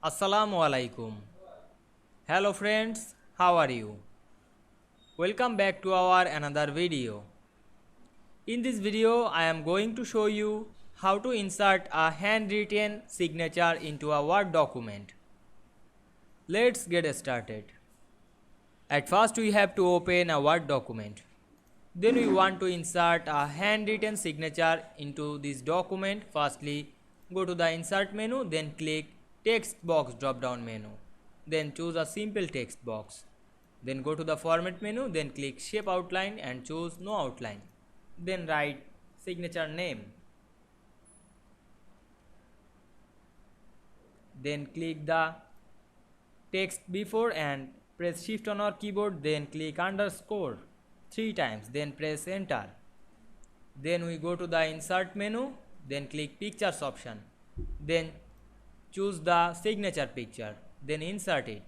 Assalamu Walaikum. Hello friends, how are you? Welcome back to our another video. In this video, I am going to show you how to insert a handwritten signature into a Word document. Let's get started. At first, we have to open a Word document. Then we want to insert a handwritten signature into this document. Firstly, go to the insert menu, then click text box drop down menu. Then choose a simple text box. Then go to the format menu, then click shape outline and choose no outline. Then write signature name. Then click the text before and press shift on our keyboard, then click underscore 3 times, then press enter. Then we go to the insert menu, then click pictures option, then choose the signature picture, then insert it.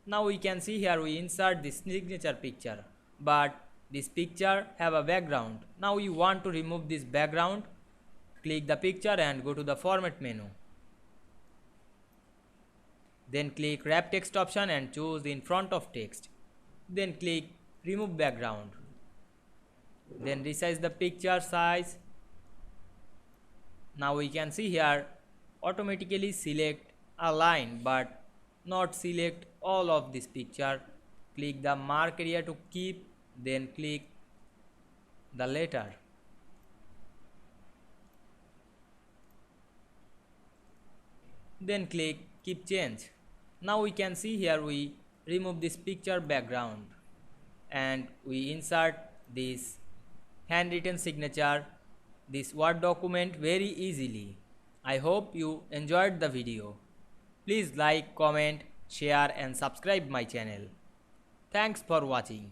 Now we can see here we insert this signature picture, but this picture have a background. Now we want to remove this background. Click the picture and go to the format menu. Then click wrap text option and choose in front of text. Then click remove background. Then resize the picture size. Now we can see here automatically select a line but not select all of this picture. Click the mark area to keep, then click the letter. Then click keep change. Now we can see here we remove this picture background and we insert this handwritten signature this Word document very easily. I hope you enjoyed the video. Please like, comment, share and subscribe my channel. Thanks for watching.